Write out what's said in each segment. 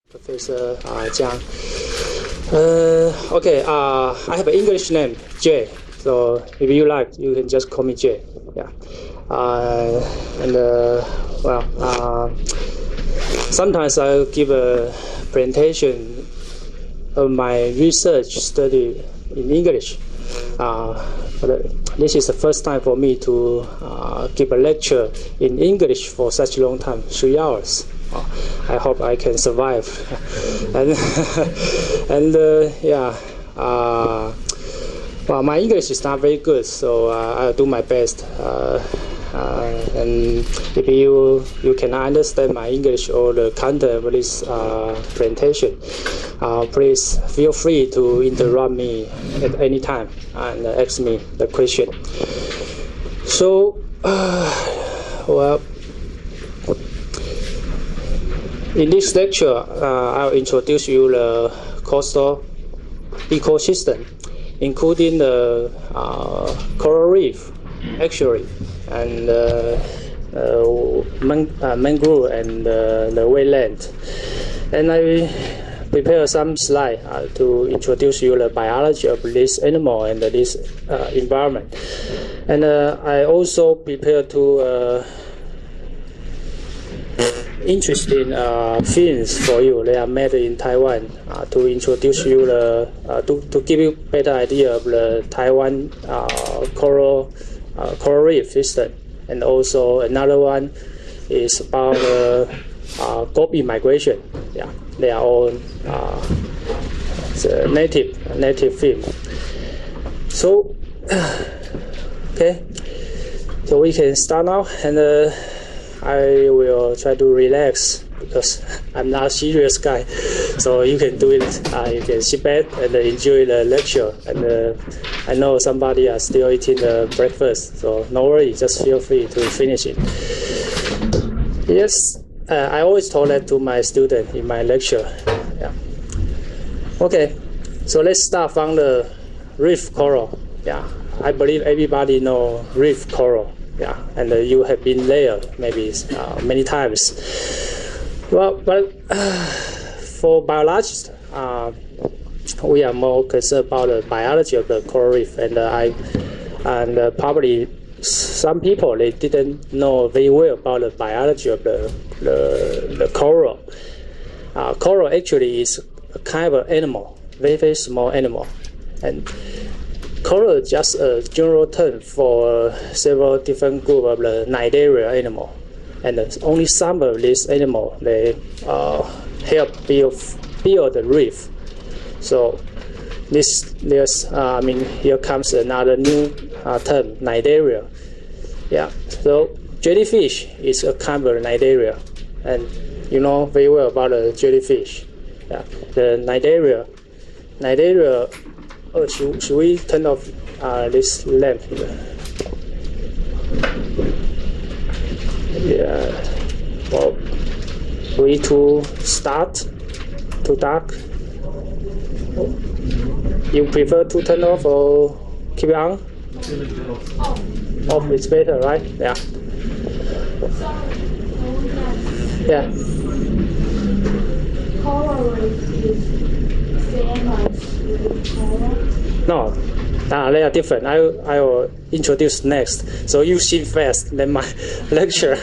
Professor Jiang. Okay, I have an English name, Jay. So if you like, you can just call me Jay. Yeah. Sometimes I'll give a presentation of my research study in English. But this is the first time for me to give a lecture in English for such a long time, 3 hours. I hope I can survive. Well, my English is not very good, so I'll do my best. And if you cannot understand my English or the content of this presentation, please feel free to interrupt me at any time and ask me the question. So, in this lecture, I'll introduce you the coastal ecosystem, including the coral reef, actually, and mangrove and the wetland. And I prepare some slides to introduce you the biology of this animal and this environment. And I also prepare to interesting films for you. They are made in Taiwan to introduce you to give you better idea of the Taiwan coral reef system. And also another one is about goby migration. Yeah, they are all native film. So okay, so we can start now, and I will try to relax because I'm not a serious guy. So you can do it. You can sit back and enjoy the lecture. And I know somebody are still eating the breakfast, so no worry. Just feel free to finish it. Yes, I always told that to my student in my lecture. Yeah. Okay, so let's start from the reef coral. Yeah, I believe everybody know reef coral. Yeah, and you have been there maybe many times. Well, but for biologists, we are more concerned about the biology of the coral reef, and probably some people they didn't know very well about the biology of the coral. Coral actually is a kind of animal, very very small animal, and coral is just a general term for several different groups of the cnidaria animal, and only some of these animals they help build the reef. So here comes another new term, cnidaria. Yeah, so jellyfish is a kind of cnidaria, and you know very well about the jellyfish. Yeah, the cnidaria. Oh, should we turn off this lamp here? Yeah. Well, we to start too dark. You prefer to turn off or keep it on? Off is better, right? Yeah. Yeah. Coral reef is same as coral? No, they are different. I will introduce next. So you sit fast, then my lecture.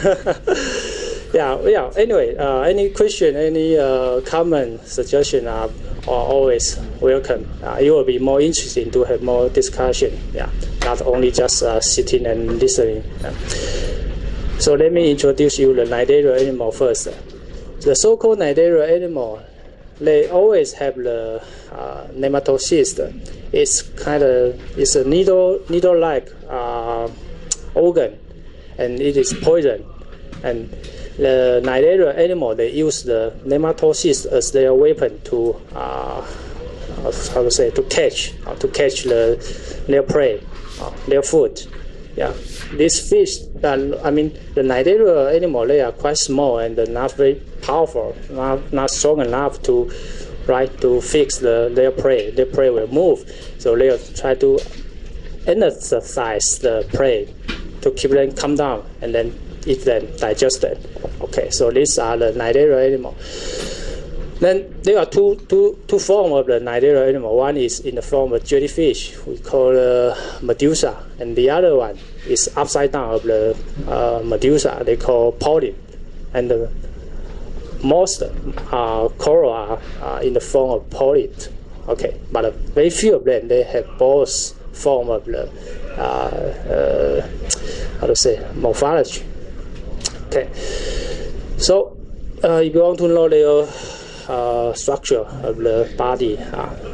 Yeah. Anyway, any question, any comment, suggestion are always welcome. It will be more interesting to have more discussion. Yeah, not only just sitting and listening. So let me introduce you the cnidaria animal first. The so-called cnidaria animal, they always have the nematocyst. It's a needle-like organ, and it is poison. And the cnidaria animal, they use the nematocyst as their weapon to catch their prey, their food. Yeah, these fish, the cnidaria animal, they are quite small and not very powerful, not strong enough to fix their prey. Their prey will move, so they'll try to anesthetize the prey to keep them calm down and then eat them, digest them. Okay, so these are the cnidaria animal. Then there are two forms of the nidarian animal. One is in the form of jellyfish, we call medusa, and the other one is upside down of the medusa, they call polyp. And most coral are in the form of polyp. Okay, but very few of them they have both form of the morphology. Okay, so if you want to know their structure of the body,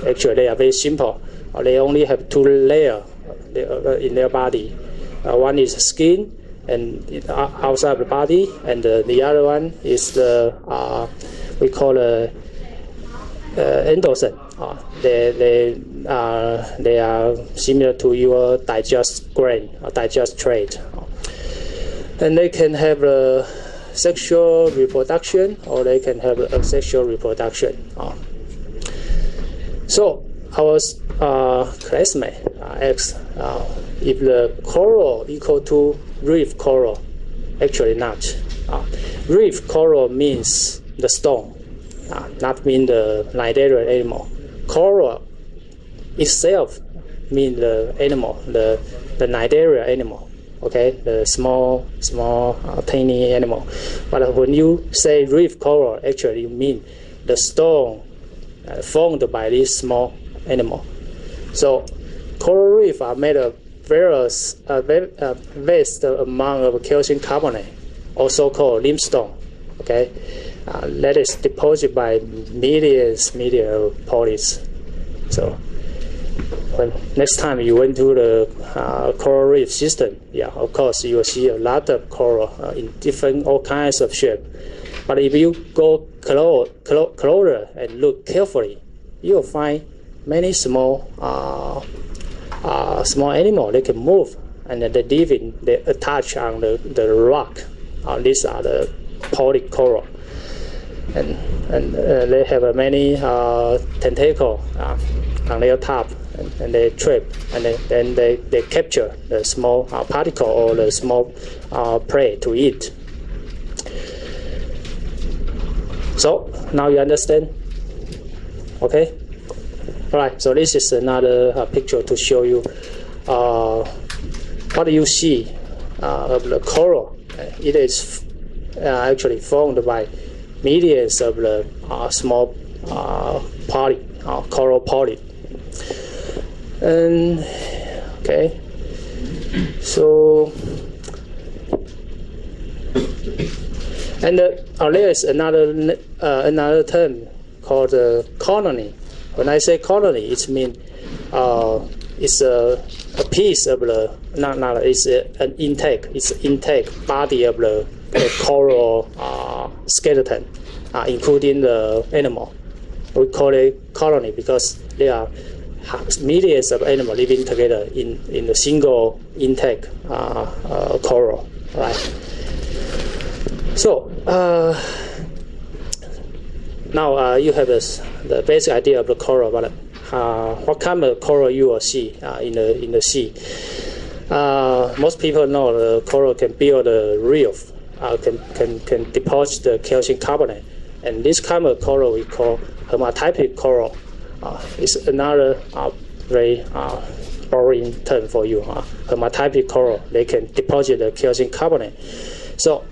actually they are very simple. They only have two layers in their body. One is skin and outside of the body, and the other one is the we call endosomes. They are similar to your digest gland or digest tract, and they can have sexual reproduction, or they can have asexual reproduction. So our classmate asked if the coral equal to reef coral. Actually not. Reef coral means the stone, not mean the nidarian animal. Coral itself means the animal, the nidarian animal. Okay, the small, tiny animal. But when you say reef coral, actually you mean the stone formed by this small animal. So coral reef are made of various vast amount of calcium carbonate, also called limestone. Okay, that is deposited by millions of polyps. So when next time you went to the coral reef system, yeah, of course you will see a lot of coral in different all kinds of shape. But if you go closer and look carefully, you will find many small animals. They can move and they attach on the rock. These are the polyp coral, and they have many tentacles on their top. And they trap, and then they capture the small particle or the small prey to eat. So now you understand? Okay? Alright, so this is another picture to show you what you see of the coral. It is actually formed by millions of the small polyp, coral polyp. And okay, so and there is another term called colony. When I say colony, it means it's a piece of the it's an intake. It's an intake body of the coral skeleton, including the animal. We call it colony because they are millions of animals living together in a single intake coral, right? So now you have the basic idea of the coral, but what kind of coral you will see in the sea? Most people know the coral can build a reef, can deposit the calcium carbonate, and this kind of coral we call hematotypic coral. It's another very boring term for you. Hematotypic coral, they can deposit the calcium carbonate. So,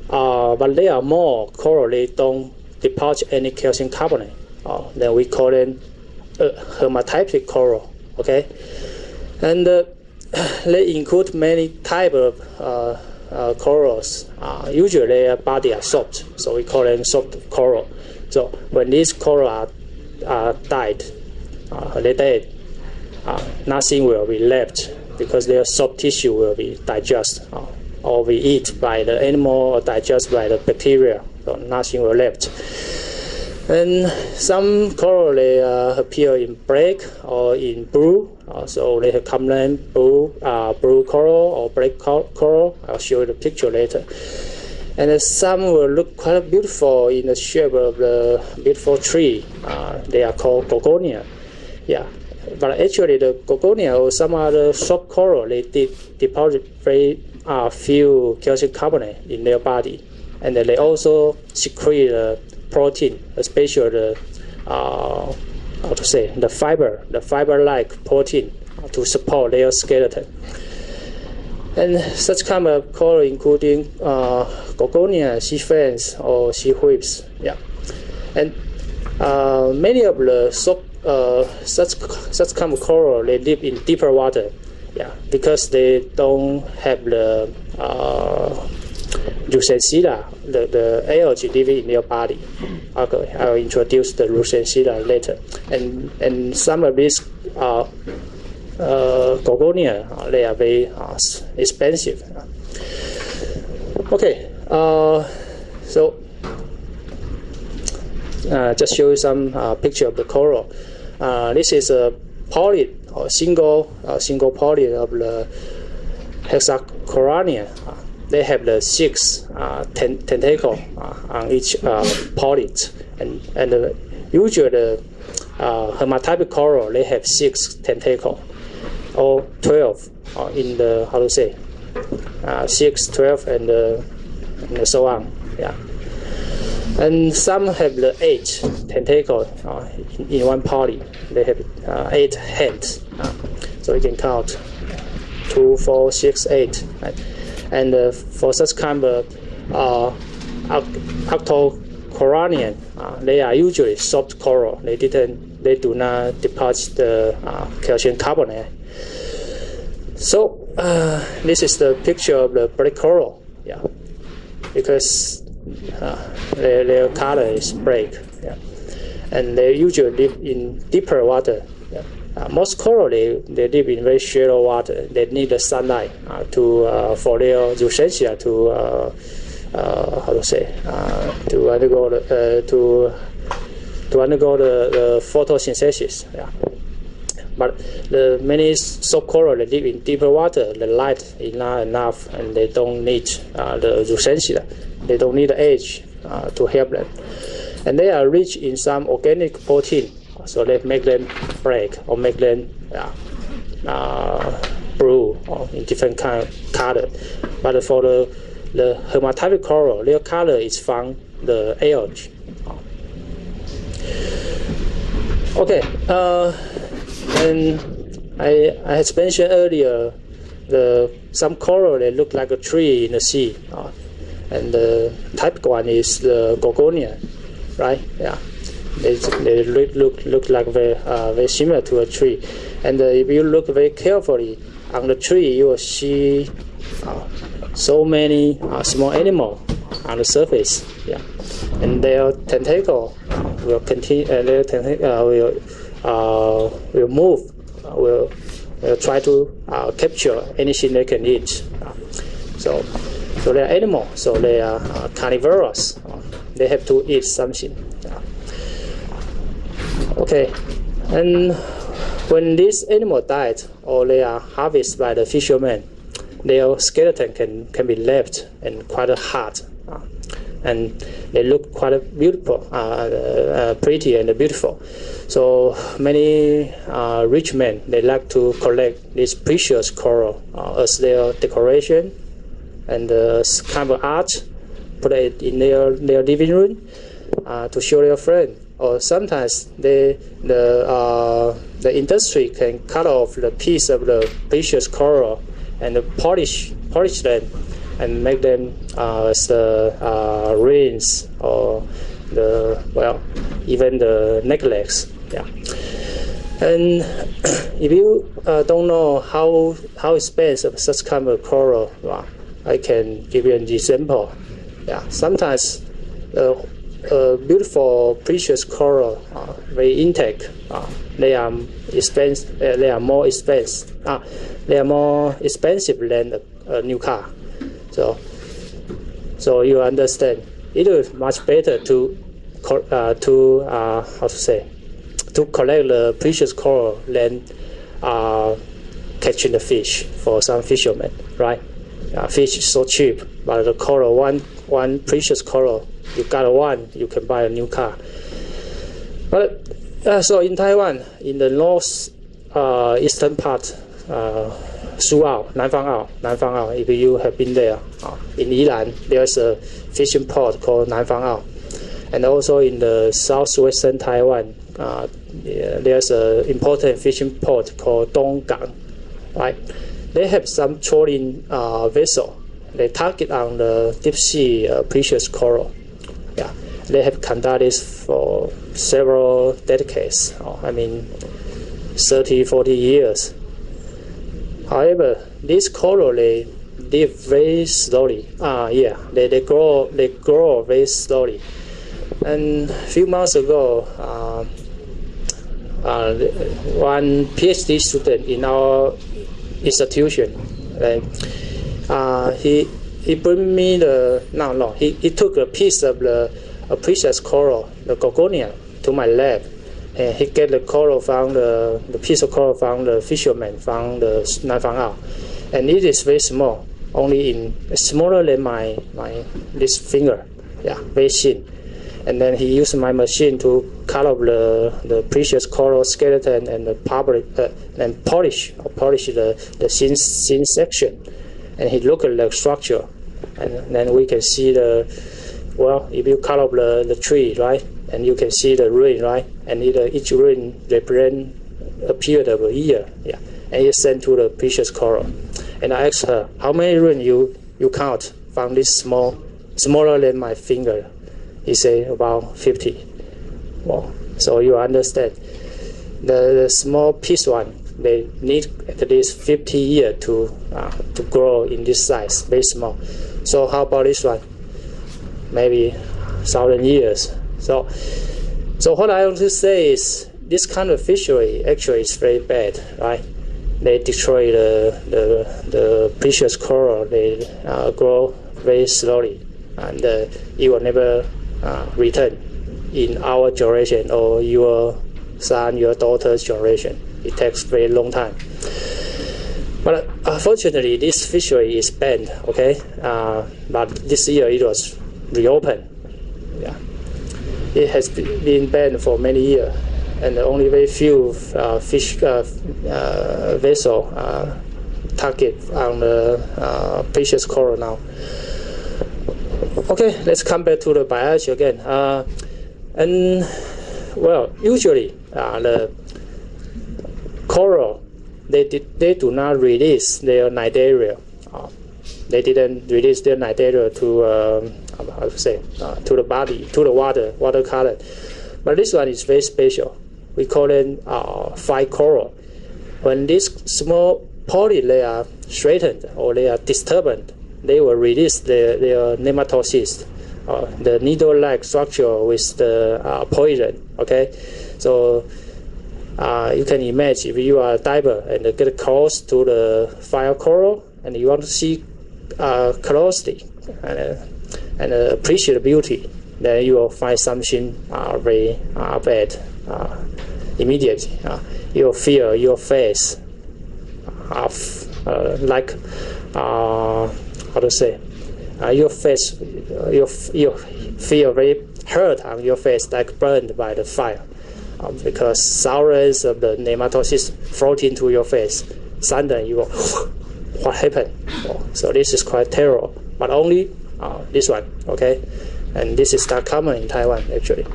but there are more coral they don't deposit any calcium carbonate. Then we call them hematotypic coral. Okay, and they include many types of corals. Usually their body are soft, so we call them soft coral. So when these coral are died, they dead, nothing will be left because their soft tissue will be digested or be eaten by the animal or digested by the bacteria, so nothing will left. And some coral they appear in black or in blue, so they have common name blue coral or black coral. I'll show you the picture later. And some will look quite beautiful in the shape of the beautiful tree. They are called gorgonia. Yeah, but actually the gorgonia or some other soft coral, they deposit very few calcium carbonate in their body, and they also secrete protein, especially the the fiber-like protein to support their skeleton. And such kind of coral including gorgonia, sea ferns, or sea whips. Yeah, and many of the such kind of coral, they live in deeper water. Yeah, because they don't have the Russensilla, the algae living in their body. Okay, I'll introduce the Russensilla later. And some of these gorgonia, they are very expensive. Okay, so just show you some picture of the coral. This is a polyp or single polyp of the Hexacorania. They have the 6 tentacle on each polyp, and usually the hermatypic coral, they have 6 tentacles, or 12 in the 6, 12, and so on. Yeah, and some have the 8 tentacles in one polyp. They have 8 hands, so you can count 2, 4, 6, 8. Right? And for such kind of Octocoranian, they are usually soft coral. They do not deposit the calcium carbonate. So this is the picture of the black coral. Yeah, because their color is black. Yeah, and they usually live in deeper water. Yeah. Most coral, they live in very shallow water. They need the sunlight for their Russensilla to undergo the photosynthesis. Yeah. But the many soft coral, they live in deeper water. The light is not enough, and they don't need the Russensilla. They don't need the edge to help them, and they are rich in some organic protein. So they make them break or make them blue or in different kind of color. But for the hermatypic coral, their color is from the algae. Okay, and I had mentioned earlier some coral, they look like a tree in the sea, and the typical one is the gorgonia, right? Yeah. They look like very similar to a tree, and if you look very carefully on the tree, you will see so many small animals on the surface. Yeah, and their tentacle will continue. Their tentacle will move. Will try to capture anything they can eat. So they are animals. So they are carnivorous. They have to eat something. Okay, and when this animal died or they are harvested by the fishermen, their skeleton can be left and quite hard, and they look quite beautiful, pretty and beautiful. So many rich men, they like to collect this precious coral as their decoration and kind of art, put it in their living room to show their friends. Or sometimes the industry can cut off the piece of the precious coral and polish them and make them as rings or even the necklace. Yeah. And if you don't know how expensive such kind of coral, I can give you an example. Yeah. Sometimes beautiful precious coral, very intake. They are expensive. They are more expensive. They are more expensive than a new car. So you understand. It is much better to collect the precious coral than catching the fish for some fishermen, right? Fish is so cheap, but the coral, one precious coral, you got one, you can buy a new car. But so in Taiwan, in the north eastern part, 苏澳, 南方澳, if you have been there, in Yilan, there's a fishing port called 南方澳. And also in the southwestern Taiwan, there's an important fishing port called Donggang, right? They have some trawling vessel. They target on the deep sea precious coral. Yeah, they have conducted this for several decades. 30, 40 years. However, this coral they live very slowly. They grow very slowly. And a few months ago, one PhD student in our institution, he bring me he took a piece of the precious coral, the gorgonia, to my lab, and he get the coral from the piece of coral from the fisherman from the Nanfang, and it is very small, only smaller than this finger, very thin. And then he used my machine to cut off the precious coral skeleton and polish the thin section. And he looked at the structure, and then we can see if you cut off the tree, right, and you can see the ruin, right, and each ruin represent a period of a year, and it's sent to the precious coral. And I asked her, how many ruins you count from this smaller than my finger? He said about 50. Well, so you understand, the small piece one, they need at least 50 years to grow in this size, very small. So how about this one? Maybe 1,000 years. So what I want to say is, this kind of fishery actually is very bad, right? They destroy the precious coral. They grow very slowly, and it will never return in our generation or your son, your daughter's generation. It takes very long time. But unfortunately, this fishery is banned. Okay, but this year it was reopened. Yeah, it has been banned for many years, and only very few fish vessel target on the precious coral now. Okay, let's come back to the biology again. Usually the coral, they do not release their cnidarium. They didn't release their cnidarium to to the body, to the water color. But this one is very special. We call it fine coral. When these small polyps they are straightened or they are disturbed, they will release their nematocyst, the needle-like structure with the poison. Okay, so you can imagine if you are a diver and get close to the fire coral and you want to see closely and appreciate the beauty, then you will find something very bad immediately. You will feel your face like how to say, your face, you feel very hurt on your face, like burned by the fire, because thousands of the nematocysts float into your face. Suddenly you go, what happened? So this is quite terrible, but only this one, okay? And this is not common in Taiwan, actually.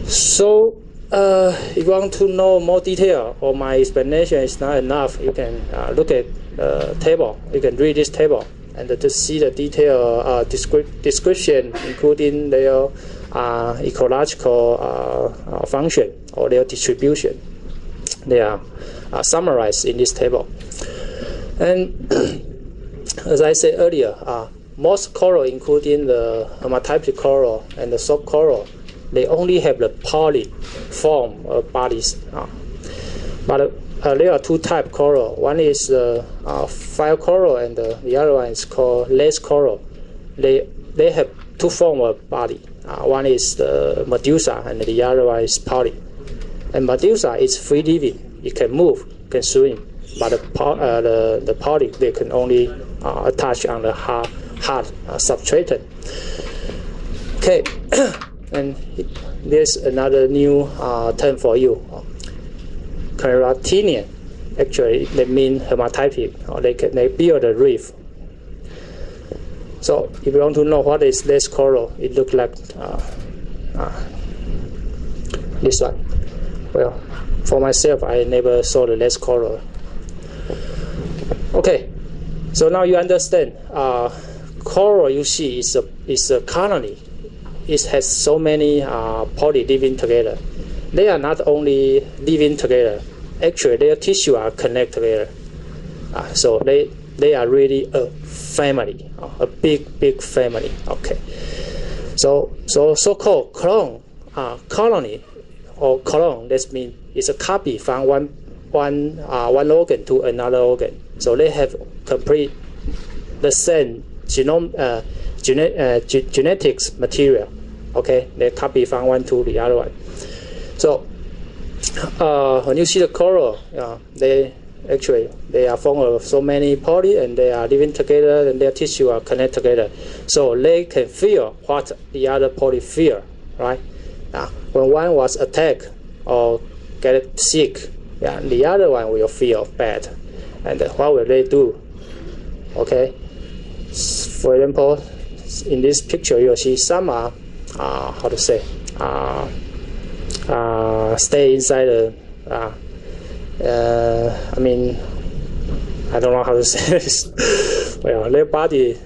So if you want to know more detail or my explanation is not enough, you can look at the table. You can read this table and to see the detailed description, including their ecological function or their distribution. They are summarized in this table. And as I said earlier, most coral, including the hermatypic coral and the soap coral, they only have the polyp form of bodies. But there are two types coral. One is fire coral, and the other one is called lace coral. They have two forms of body. One is the medusa, and the other one is polyp. And medusa is free living; it can move, can swim. But the polyp, they can only attach on the hard substratum. Okay. And there's another new term for you. Keratinian. Actually, they mean hermatypic, or they build a reef. So if you want to know what is lace coral, it looks like This one. Well, for myself, I never saw the less coral. Okay, so now you understand. Coral you see is a colony. It has so many poly living together. They are not only living together. Actually, their tissue are connected together. So they are really a family, a big family. Okay. So-called colony or colon. That means it's a copy from one organ to another organ. So they have complete the same genetics material. Okay, they copy from one to the other one. So when you see the coral, they are formed of so many poly, and they are living together, and their tissue are connected together, so they can feel what the other poly feel, right? When one was attacked or get sick, the other one will feel bad, and what will they do? Okay, for example, in this picture you see some are stay inside the I mean, I don't know how to say this. Well, their body,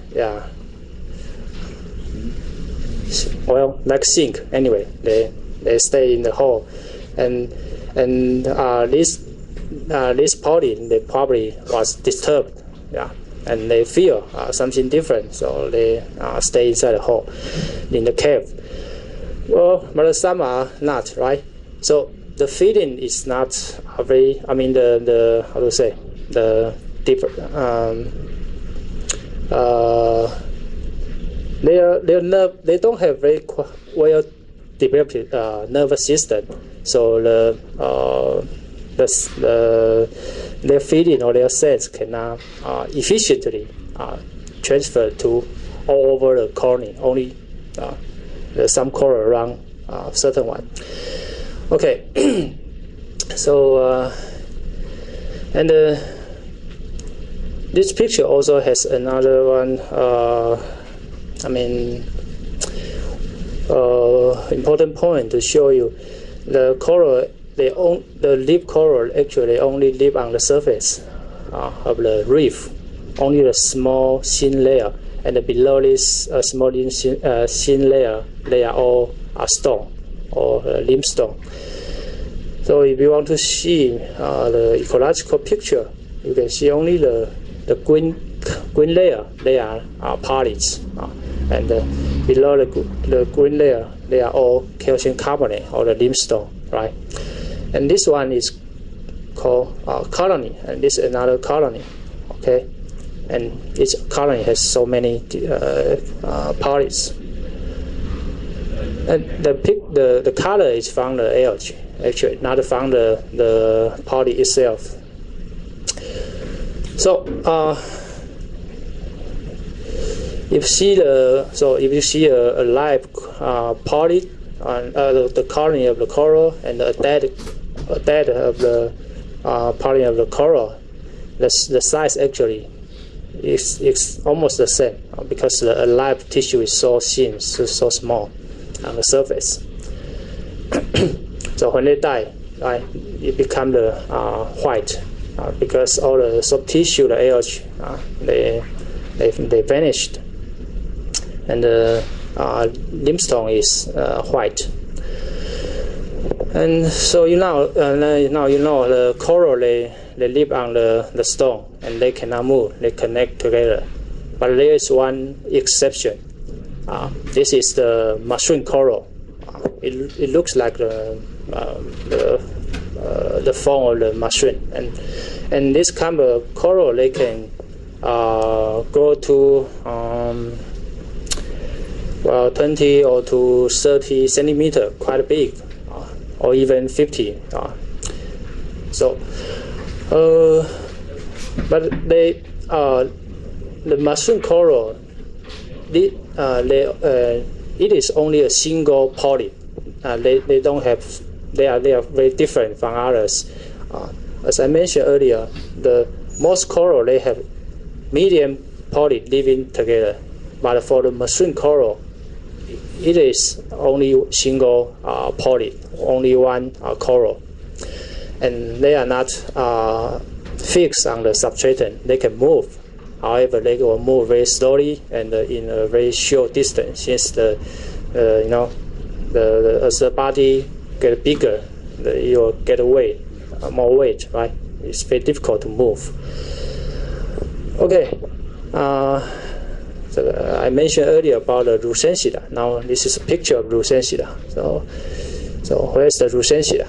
well, like sink. Anyway, they stay in the hole, and this poly, they probably was disturbed, and they feel something different, so they stay inside the hole, in the cave. Well, but some are not, right? So the feeding is not very. I mean, the how to say, the different. They don't have very well developed nervous system, so their feeding or their sense cannot efficiently transfer to all over the colony. Only there's some coral around certain one. Okay, so and this picture also has another one. Important point to show you the coral. The leaf coral actually only live on the surface of the reef, only the small thin layer, and below this small thin layer, they are all stone or limestone. So if you want to see the ecological picture, you can see only the green layer. They are polyps, and below the green layer, they are all calcium carbonate or the limestone, right? And this one is called colony, and this is another colony. Okay, and each colony has so many polyps. And the color is from the algae, actually, not from the poly itself. So if you see a live poly, the colony of the coral, and a dead of the poly of the coral, the size actually is almost the same, because the live tissue is so thin, so small on the surface. So when they die, right, it becomes the white, because all the soft tissue, the algae, they vanished, and the limestone is white. And so now you know the coral, they live on the stone, and they cannot move. They connect together. But there is one exception. This is the mushroom coral. It looks like the form of the mushroom, and this kind of coral, they can grow to 20 or to 30 centimeter, quite big, or even 50. But the mushroom coral, it is only a single polyp. They don't have. They are very different from others. As I mentioned earlier, the most coral, they have medium polyp living together, but for the mushroom coral, it is only single polyp, only one coral, and they are not fixed on the substratum. They can move. However, they will move very slowly and in a very short distance. Since as the body get bigger, you will get weight, more weight, right? It's very difficult to move. Okay, so I mentioned earlier about the Rusensida. Now this is a picture of Rusensida. So where's the Rusensida?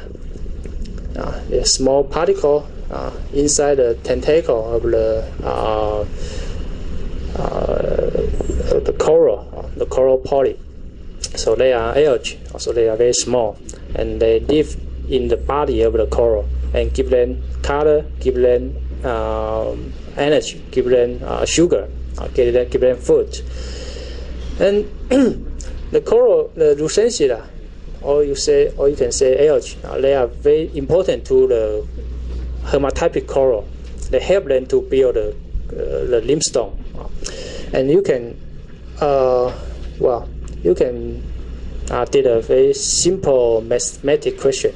The small particle inside the tentacle of the coral polyp. So they are algae. Also, they are very small, and they live in the body of the coral and give them color, give them energy, give them sugar, give them food. And the coral, the Rusensida, or you can say algae, they are very important to the hermatypic coral. They help them to build the limestone, and you can did a very simple mathematic question.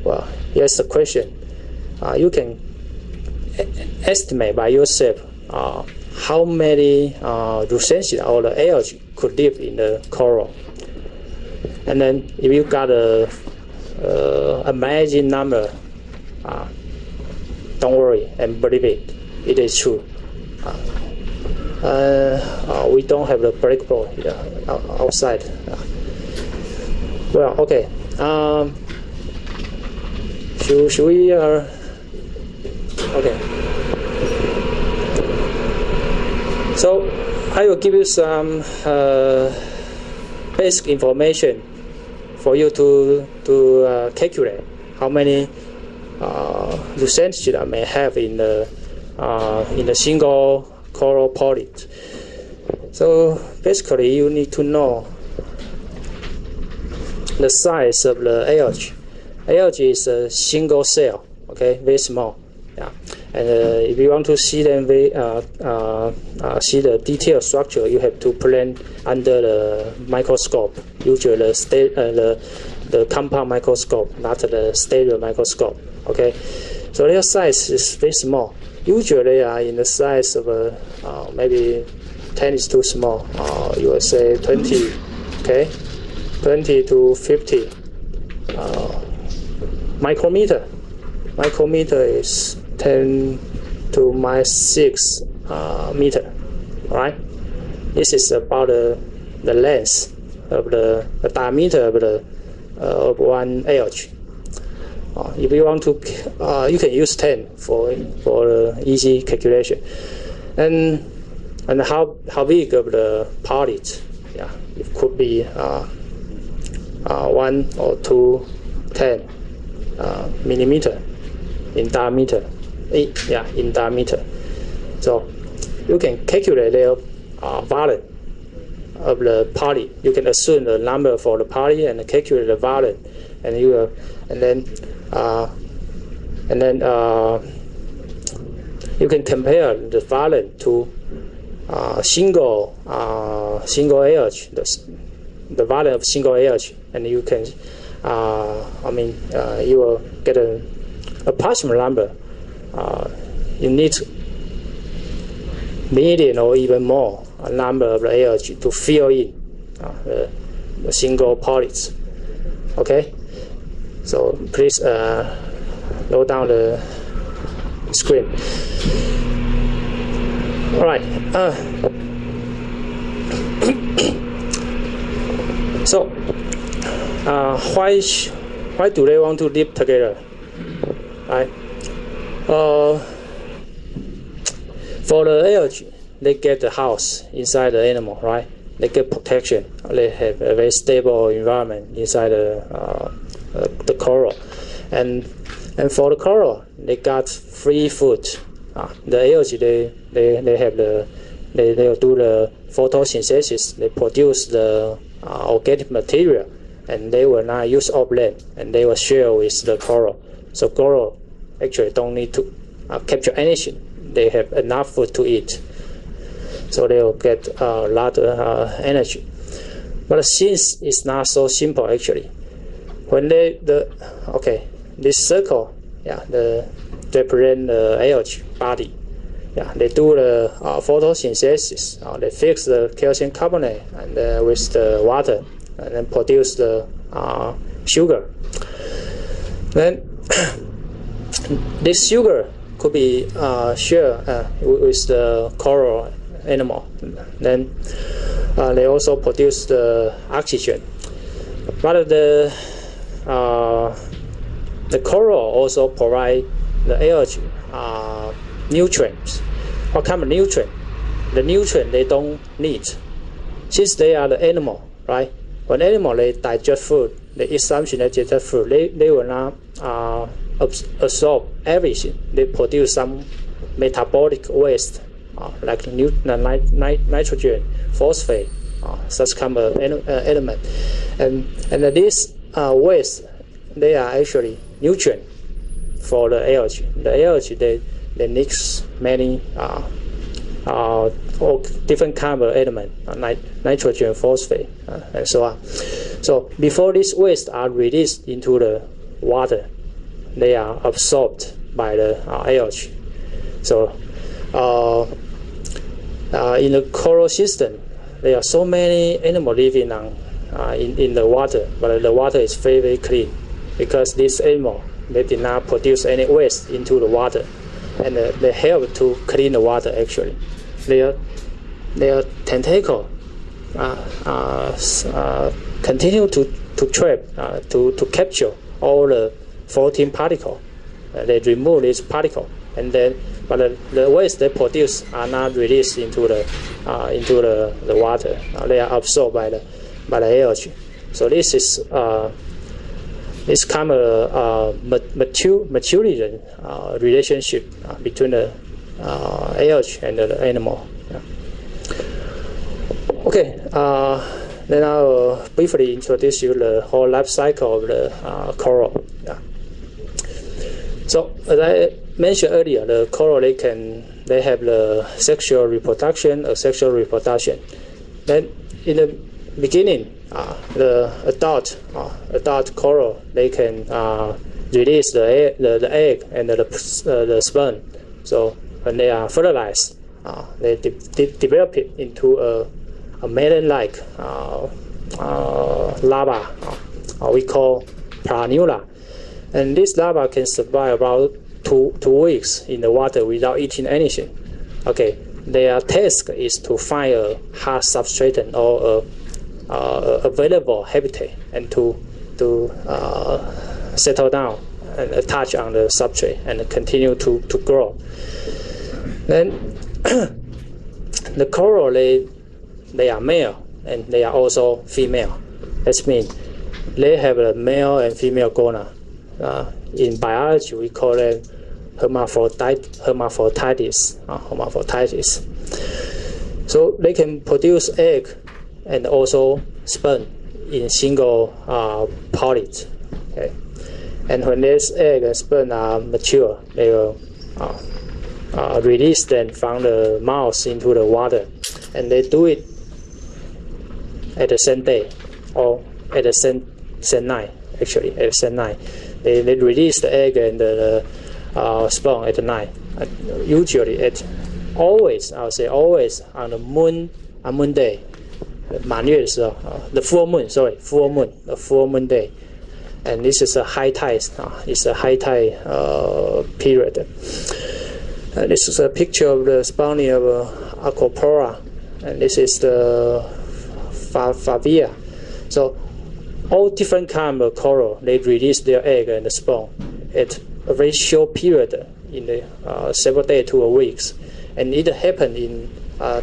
Well, here's the question. You can estimate by yourself how many Rusensida or the algae could live in the coral. And then if you got a magic number, don't worry and believe it. It is true. We don't have the breakable here outside. Well, okay. Should we? Okay. So I will give you some basic information for you to calculate how many Rusensida may have in the single coral polyp. So basically, you need to know the size of the algae. Algae is a single cell, okay, very small. Yeah, and if you want to see them, see the detailed structure, you have to put them under the microscope. Usually the compound microscope, not the stereo microscope. Okay, so their size is very small. Usually they are in the size of maybe 10 is too small. You would say 20, okay, 20 to 50 micrometer. Micrometer is 10 to minus 6 meter. Right? This is about the length of the diameter of one algae. If you want to, you can use 10 for easy calculation. And how big of the polyp? Yeah, it could be 1 or 2, 10 millimeter in diameter. Yeah, in diameter. So you can calculate the volume of the polyp. You can assume the number for the polyp and calculate the volume, and then you can compare the volume to single algae, the volume of single algae, and you can you will get an approximate number. You need million or even more a number of the algae to fill in the single polyps. Okay, so please load down the screen. All right. So why do they want to live together? Right? For the algae, they get the house inside the animal, right? They get protection. They have a very stable environment inside the coral, and for the coral, they got free food. The algae, they have they do the photosynthesis. They produce the organic material, and they will not use up land, and they will share with the coral. So coral actually don't need to capture anything. They have enough food to eat, so they will get a lot of energy. But since it's not so simple actually, when this circle, they represent the algae body. They do the photosynthesis. They fix the calcium carbonate and with the water, and then produce the sugar. Then this sugar could be shared with the coral animal. Then they also produce the oxygen. But the coral also provide the algae nutrients. What kind of nutrient? The nutrient they don't need, since they are the animal, right? When animal they digest food, they eat something, they digest food. They will not absorb everything. They produce some metabolic waste, like nitrogen, phosphate, such kind of element, and this waste, they are actually nutrient for the algae. The algae they mix many all different kind of element, nitrogen, phosphate, and so on. So before these wastes are released into the water, they are absorbed by the algae. So in the coral system, there are so many animals living in the water, but the water is very, very clean because these animals, they did not produce any waste into the water, and they help to clean the water actually. Their tentacle continue to trap, to capture all the floating particle. They remove this particle, and then but the waste they produce are not released into the water. They are absorbed by the algae. So this is this kind of maturity relationship between the algae and the animal. Okay, then I'll briefly introduce you the whole life cycle of the coral. So as I mentioned earlier, the coral they have the sexual reproduction, asexual reproduction. Then in the beginning, the adult coral they can release the egg and the sperm. So when they are fertilized, they develop it into a melon-like larva, we call planula. And this larva can survive about 2 weeks in the water without eating anything. Okay, their task is to find a hard substrate or available habitat and to settle down and attach on the substrate and continue to grow. Then the coral they are male and they are also female. That means they have a male and female gonad. In biology, we call them hermaphrodites. So they can produce egg and also sperm in single polyps. Okay, and when this egg and sperm are mature, they will release them from the mouth into the water, and they do it at the same day or at the same night. Actually, at the same night, they release the egg and the sperm at the night. Usually, always on the moon day, 满月的时候, the full moon day, and this is a high tide. It's a high tide period. This is a picture of the spawning of Acropora, and this is the Favia. So all different kinds of coral, they release their egg and the sperm at a very short period, in the several days to a weeks, and it happened in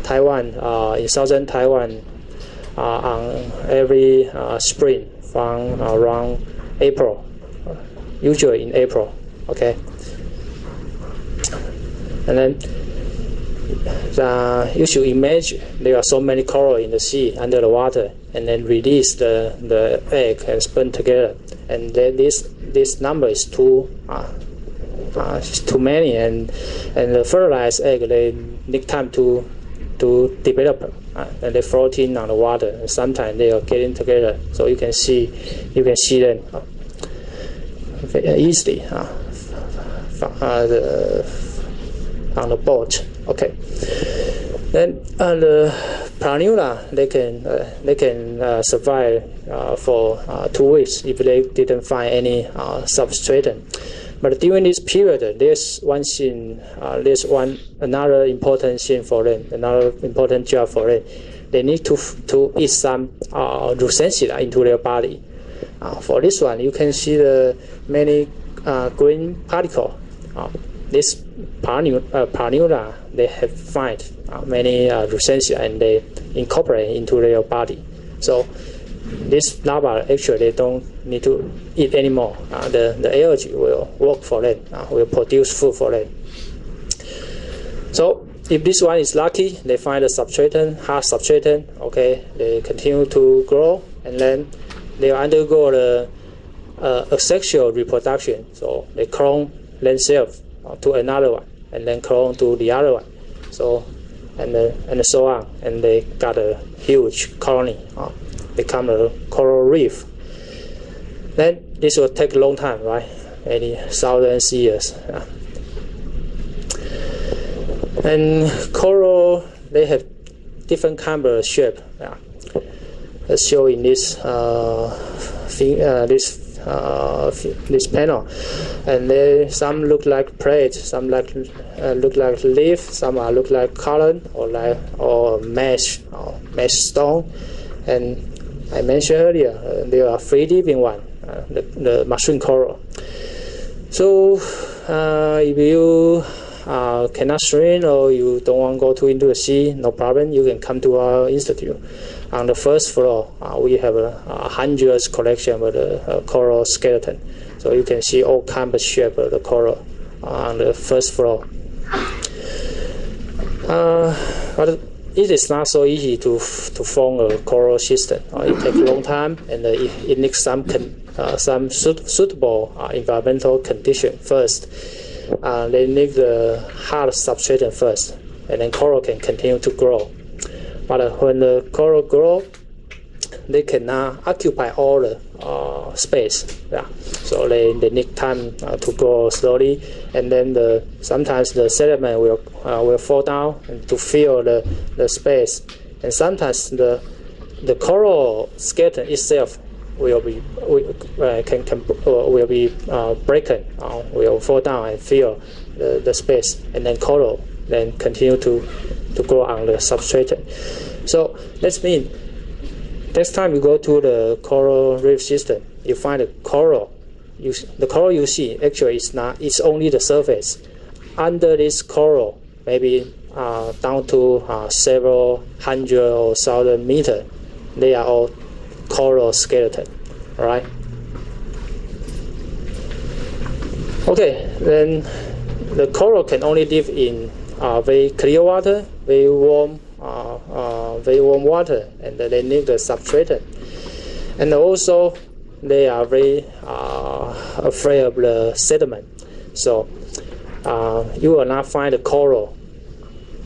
Taiwan, in southern Taiwan, on every spring from around April, usually in April. Okay, and then you should imagine there are so many coral in the sea under the water, and then release the egg and sperm together, and then this number is too many, and the fertilized egg they need time to to develop, and they're floating on the water. And sometimes they are getting together, so you can see them easily on the boat. Okay. Then the planula, they can survive for 2 weeks if they didn't find any substratum. But during this period, there's another important thing for them, another important job for them. They need to eat some Rusensia into their body. For this one, you can see the many green particle. This planula, they have find many Rusensia and they incorporate into their body. So this larva actually they don't need to eat anymore. The algae will work for them, will produce food for them. So if this one is lucky, they find a substratum, hard substratum. Okay, they continue to grow and then they undergo the asexual reproduction. So they clone themselves to another one and then clone to the other one. So and so on, and they got a huge colony. Become a coral reef. Then this will take a long time, right? Many thousands of years. And coral, they have different kind of shape. As shown in this this panel, and some look like plate, some look like leaf, some look like column or mesh stone, and I mentioned earlier there are free living one, the mushroom coral. So if you cannot swim or you don't want to go into the sea, no problem. You can come to our institute. On the first floor, we have hundreds collection of the coral skeleton. So you can see all kinds of shape of the coral on the first floor. But it is not so easy to form a coral system. It takes a long time, and it needs some suitable environmental condition first. They need the hard substrate first, and then coral can continue to grow. But when the coral grow, they cannot occupy all the space. Yeah. So they need time to grow slowly, and then sometimes the sediment will fall down and to fill the space, and sometimes the coral skeleton itself will be broken, will fall down and fill the space, and then coral then continue to grow on the substrate. So that means next time you go to the coral reef system, you find the coral. The coral you see actually it's only the surface. Under this coral, maybe down to several hundred or thousand meters, they are all coral skeleton. All right. Okay, then the coral can only live in very clear water, very warm water, and they need the substrate. And also, they are very afraid of the sediment. So you will not find a coral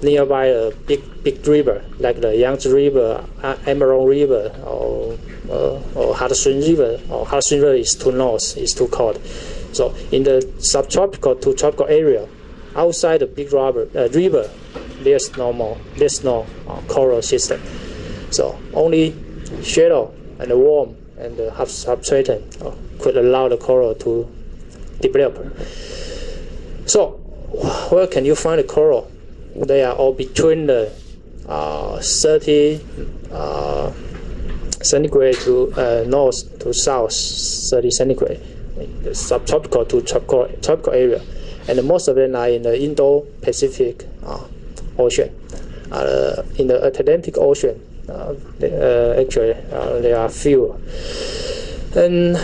nearby a big river like the Yangtze River, Emerald River, or Hudson River. Or Hudson River is too north, it's too cold. So in the subtropical to tropical area, outside the big river, there's no coral system. So only shallow and warm and the substrate could allow the coral to develop. So where can you find the coral? They are all between the 30 centigrade to north to south 30 centigrade, the subtropical to tropical area, and most of them are in the Indo-Pacific Ocean. In the Atlantic Ocean, actually there are few. And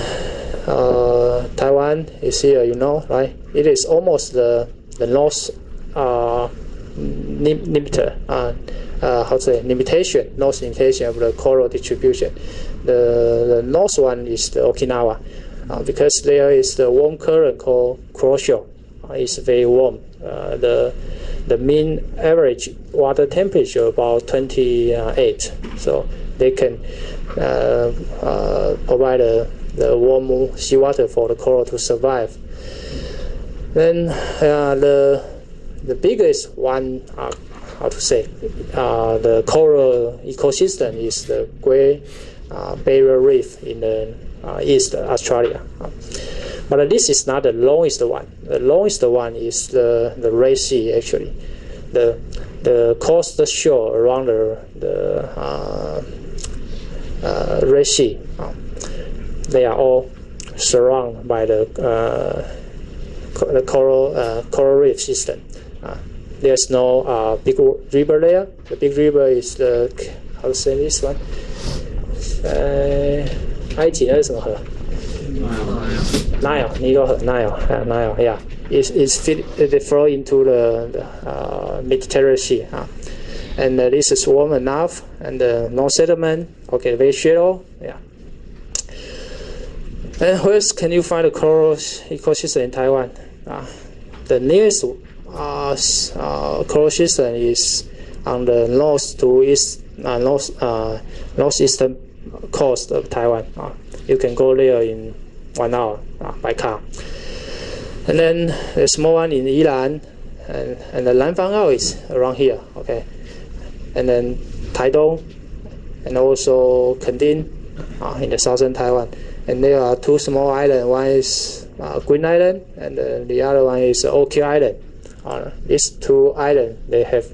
Taiwan is here, you know, right? It is almost the north limitation of the coral distribution. The north one is the Okinawa, because there is the warm current called Kuroshio. It's very warm. The the mean average water temperature about 28. So they can provide the warm seawater for the coral to survive. Then the biggest one, the coral ecosystem is the Great Barrier Reef in the East Australia. But this is not the longest one. The longest one is the Red Sea, actually. The coastal shore around the Red Sea, they are all surrounded by the coral reef system. There's no big river there. The big river is the, how to say this one? 埃及那是什么河？ Nile, Nile, yeah. They flow into the Mediterranean Sea. And this is warm enough, and no settlement. Okay, very shallow. Yeah. And where can you find the coral ecosystem in Taiwan? The nearest coral system is on the northeastern coast of Taiwan. You can go there in 1 hour by car. And then the small one in Yilan, and the Lanfangao is around here. Okay. And then Taidong, and also Kending in the southern Taiwan. And there are 2 small islands. One is Green Island, and the other one is Oki Island. These 2 islands, they have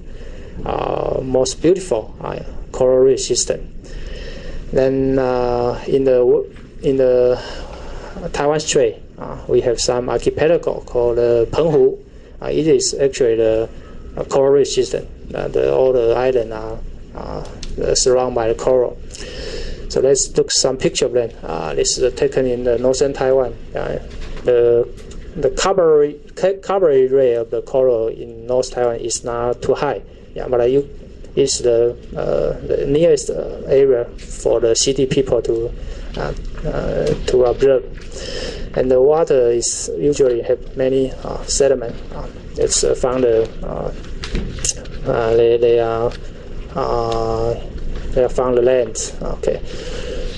most beautiful coral reef system. Then in the Taiwan Strait, we have some archipelago called Penghu. It is actually the coral reef system. All the islands are surrounded by the coral. So let's look some picture of them. This is taken in the northern Taiwan. The coverage rate of the coral in North Taiwan is not too high. Yeah, but it's the nearest area for the city people to observe. And the water is usually have many sediment. It's found they are found the land. Okay.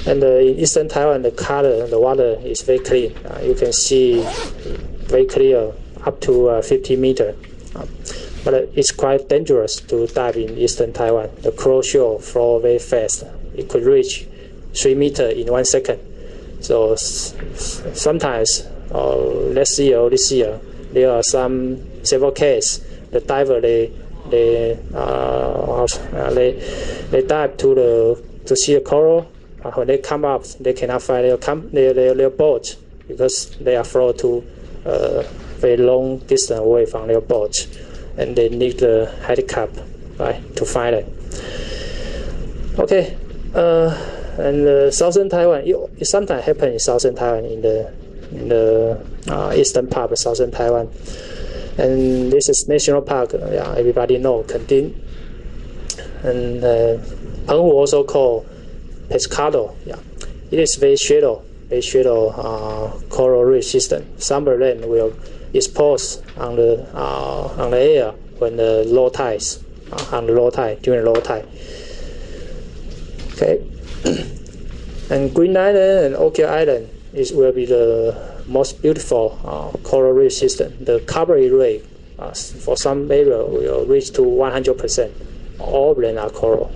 And in eastern Taiwan, the color, the water is very clean. You can see very clear up to 50 meters. But it's quite dangerous to dive in eastern Taiwan. The coral shore flow very fast. It could reach 3 meters in 1 second. So sometimes, last year or this year, there are several cases. The diver they dive to see the coral. When they come up, they cannot find their boat because they are flown to very long distance away from their boat, and they need the helicopter, right, to find it. Okay. And southern Taiwan, it sometimes happens in southern Taiwan, in the eastern part of southern Taiwan. And this is national park. Yeah, everybody know Kending. And Penghu also called Pescado. Yeah, it is very shallow coral reef system. Some of them will expose on the air when the low tides, during low tide. Okay. And Green Island and Oki Island will be the most beautiful coral reef system. The coverage rate for some area will reach to 100%. All of them are coral.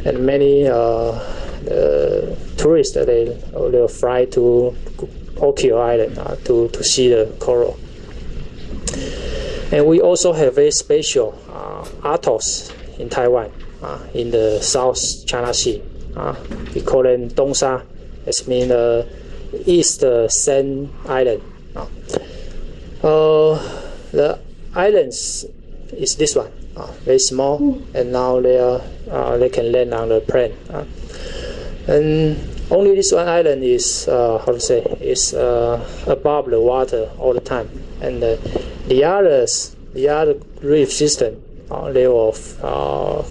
And many tourists, they'll fly to Oki Island to see the coral. And we also have very special atolls in Taiwan, in the South China Sea. We call them Dongsha. It means East Sand Island. The islands is this one, very small, and now they can land on the plane. And only this one island is is above the water all the time, and the other reef system, they were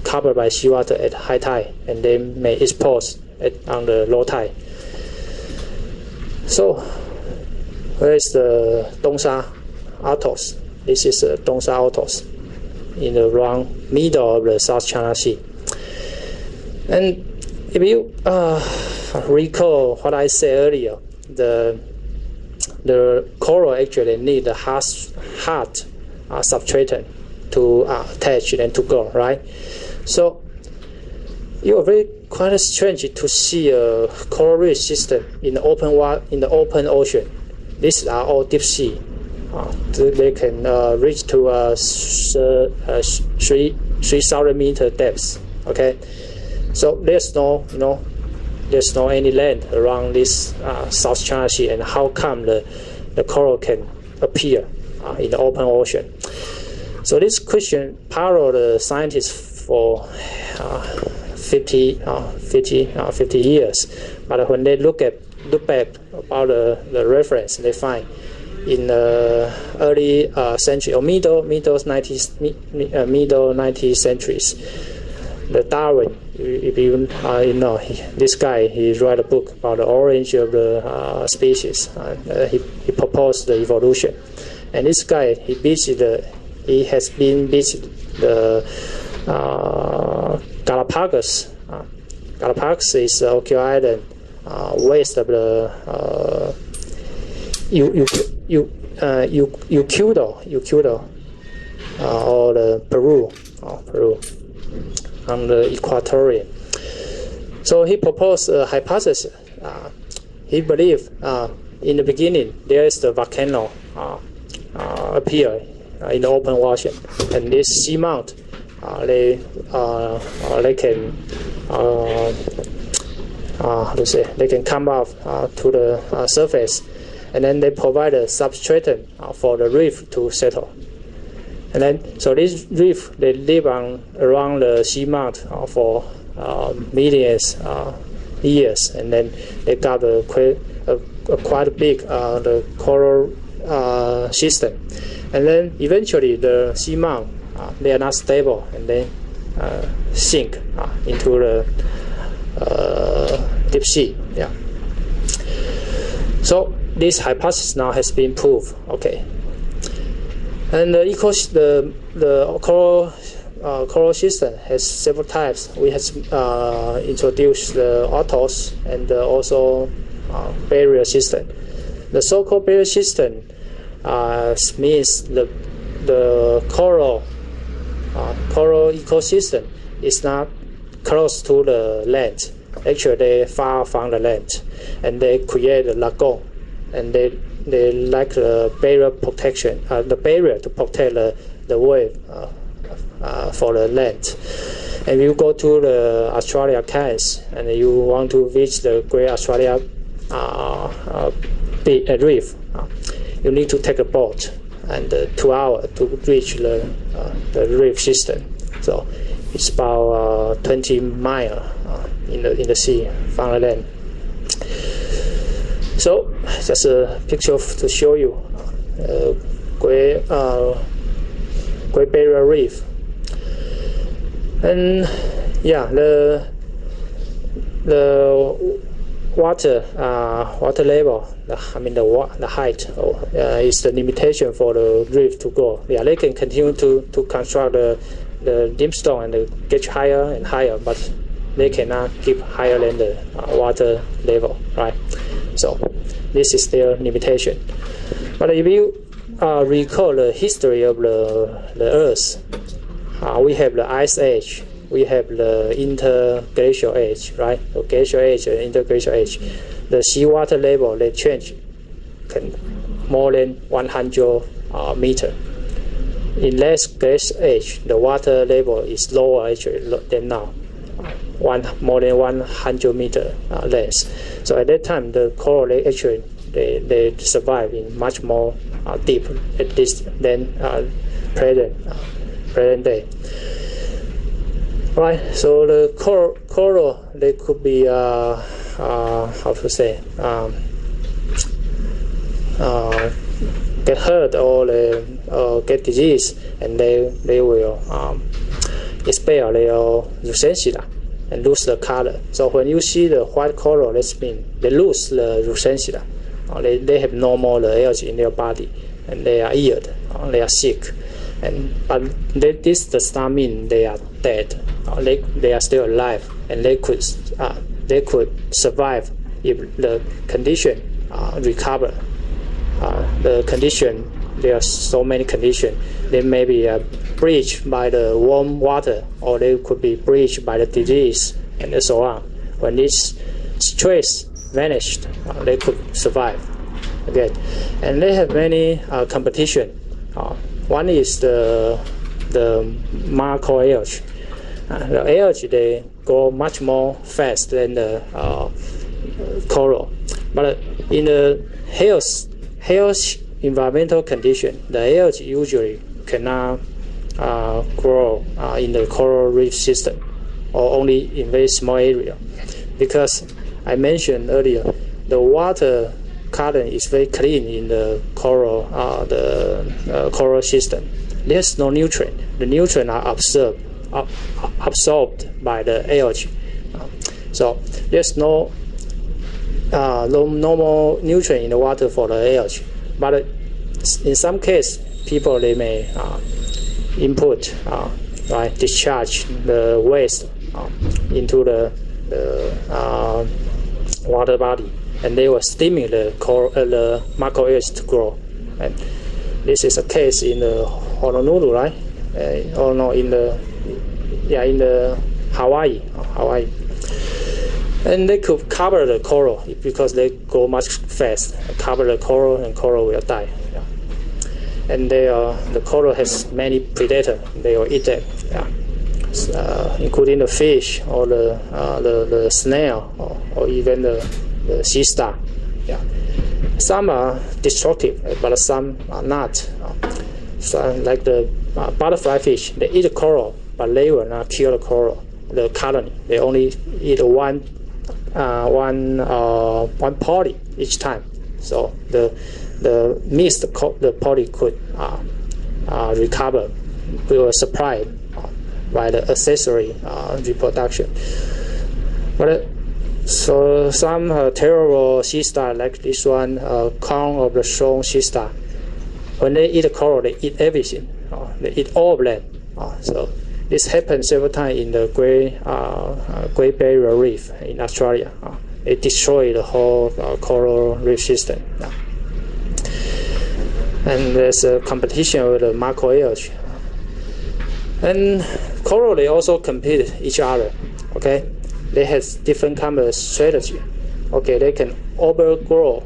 covered by seawater at high tide, and they may expose on the low tide. So, where is the Dongsha atolls? This is Dongsha atolls. in the around middle of the South China Sea. And if you recall what I said earlier, the coral actually need a hard substratum to attach and to grow, right? So it was very quite strange to see a coral reef system in the open ocean. These are all deep sea. They can reach to 3,000 meter depths. Okay, so there's no any land around this South China Sea, and how come the coral can appear in the open ocean? So this question paralleled the scientists for 50 years, but when they look back about the reference, they find in the early century or middle 19th centuries, the Darwin, if you know, this guy, he wrote a book about the origin of the species. He proposed the evolution, and this guy he has been visited the Galapagos. Galapagos is a Ocean island west of the Ecuador, or the Peru, on the equatorial. So he proposed a hypothesis. He believed in the beginning there is the volcano appear in the open ocean, and this seamount they can they can come up to the surface, and then they provide a substratum for the reef to settle. And then, so this reef, they live around the seamount for millions years, and then they got a quite big the coral system. And then eventually the seamount, they are not stable, and then sink into the deep sea. Yeah. So this hypothesis now has been proved. Okay. And the coral system has several types. We have introduced the atolls and also barrier system. The so-called barrier system means the coral ecosystem is not close to the land. Actually, they far from the land, and they create a lagoon, and they like the barrier protection, the barrier to protect the wave for the land. And you go to the Australia Cairns, and you want to visit the Great Australia Reef, you need to take a boat and 2 hours to reach the reef system. So it's about 20 miles in the sea from the land. So just a picture to show you Great Barrier Reef. And yeah, the water level, the height is the limitation for the reef to grow. Yeah, they can continue to construct the limestone and get higher and higher, but they cannot keep higher than the water level, right? So this is their limitation. But if you recall the history of the Earth, we have the Ice Age, we have the interglacial age, right? The glacial age and interglacial age. The seawater level, they change more than 100 meter. In last glacial age, the water level is lower actually than now, more than 100 meter length. So at that time, the coral they survive in much more deep at least than present day. Right. So the coral they could be get hurt or get disease, and they will expel their rosacea and lose the color. So when you see the white coral, that means they lose the rosacea. They have no more the algae in their body, and they are ill, they are sick. But this does not mean they are dead. They are still alive, and they could survive if the condition recover. The condition, there are so many conditions. They may be breached by the warm water, or they could be breached by the disease, and so on. When this stress vanished, they could survive. Okay, and they have many competition. One is the macro algae. The algae, they grow much more fast than the coral. But in the health environmental condition, the algae usually cannot grow in the coral reef system, or only in very small area, because I mentioned earlier the water color is very clean in the coral coral system. There's no nutrient. The nutrients are absorbed by the algae. So there's no more nutrient in the water for the algae. But in some case, people, they may input, discharge the waste into the water body, and they will stimulate the macroalgae to grow. And this is a case in the Honolulu, right? Or no, in the Hawaii. And they could cover the coral because they grow much fast. Cover the coral, and coral will die. Yeah. And the coral has many predators. They will eat them. Yeah. Including the fish, or the snail, or even the sea star. Yeah. Some are destructive, but some are not. Some, like the butterfly fish, they eat the coral, but they will not kill the coral, the colony. They only eat one poly each time. So the missed the poly could recover. We were supplied by the accessory reproduction. But so some terrible sea star, like this one, crown of the thorn sea star, when they eat the coral, they eat everything. They eat all of them. So this happens several times in the Great Barrier Reef in Australia. It destroyed the whole coral reef system. And there's a competition with the macroalgae. And coral, they also compete each other. Okay, they have different kind of strategy. Okay, they can overgrow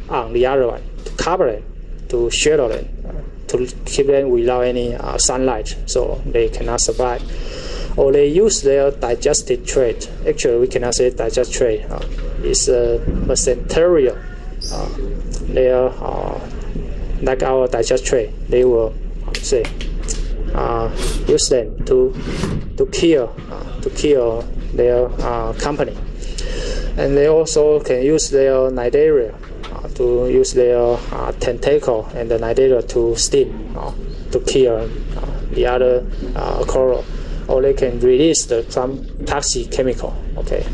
on the other one to cover it, to shadow them, to keep them without any sunlight, so they cannot survive. Or they use their digestive trait. Actually, we cannot say digestive trait. It's mesenterial. They are like our digestive trait. They will say use them to kill their company. And they also can use their cnidaria to use their tentacle and the cnidaria to sting, to kill the other coral. Or they can release some toxic chemical. Okay.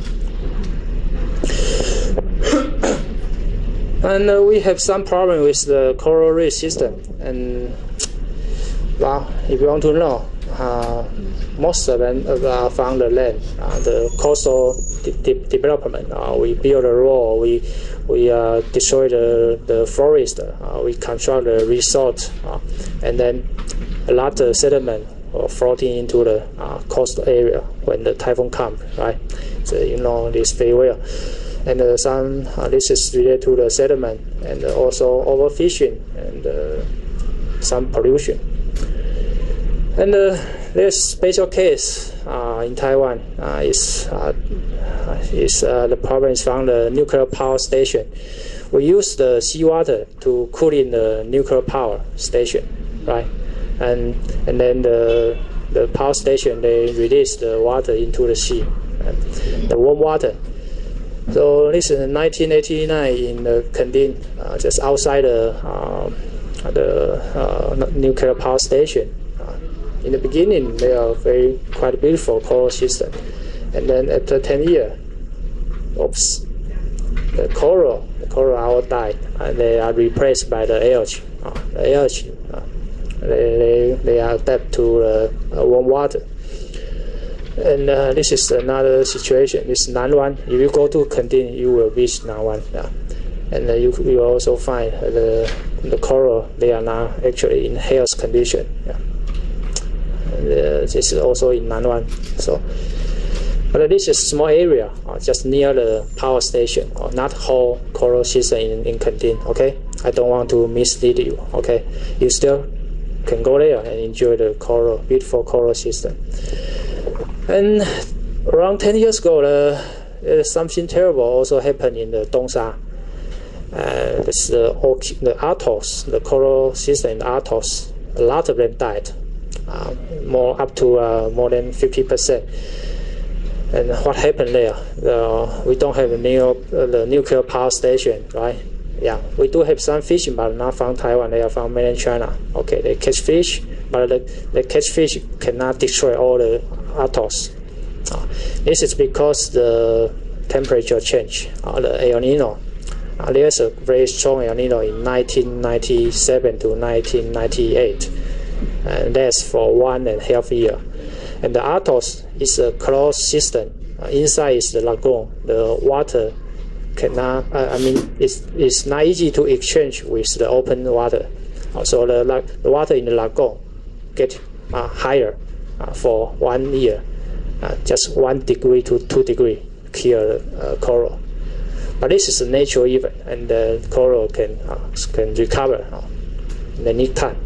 And we have some problem with the coral reef system. And well, if you want to know, most of them are from the land, the coastal development. We build a road, we destroy the forest, we construct the resort, and then a lot of sediment floating into the coastal area when the typhoon comes, right? So you know this very well. And some this is related to the sediment, and also overfishing, and some pollution. And this special case in Taiwan is the problem is from the nuclear power station. We use the seawater to cool in the nuclear power station, right? And then the power station, they release the water into the sea, the warm water. So this is in 1989 in the Kending, just outside the nuclear power station. In the beginning, they are quite beautiful coral system, and then after 10 years, oops, the coral all died, and they are replaced by the algae. The they are adapt to warm water. And this is another situation. This Nanwan. If you go to Kendin, you will reach Nanwan. Yeah. And you will also find the coral. They are now actually in health condition. Yeah. And, this is also in Nanwan. So, but this is a small area, just near the power station, or not whole coral system in Kendin. Okay, I don't want to mislead you. Okay, you still can go there and enjoy the coral, beautiful coral system. And around 10 years ago, something terrible also happened in the Dongsha. This the atolls, the coral system in the atolls. A lot of them died, up to more than 50%. And what happened there? We don't have the nuclear power station, right? Yeah, we do have some fishing, but not from Taiwan. They are from mainland China. Okay, they catch fish, but the catch fish cannot destroy all the atolls. This is because the temperature change, the El Nino. There's a very strong El Nino in 1997 to 1998, and that's for 1.5 years. And the atolls is a closed system. Inside is the lagoon. The water cannot. It's not easy to exchange with the open water. So the water in the lagoon get higher for 1 year. Just 1 degree to 2 degree kill coral. But this is a natural event, and the coral can recover. They need time.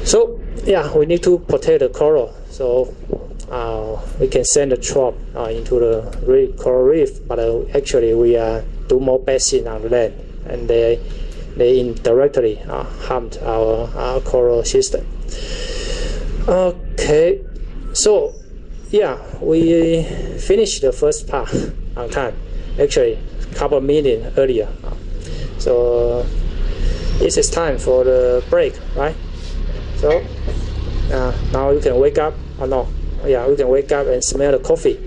So yeah, we need to protect the coral. So we can send the trap into the coral reef, but actually we do more basin on land, and they indirectly harmed our coral system. Okay, so yeah, we finished the first part on time. Actually, a couple of minutes earlier. So this is time for the break, right? So now you can wake up. Oh no, yeah, you can wake up and smell the coffee.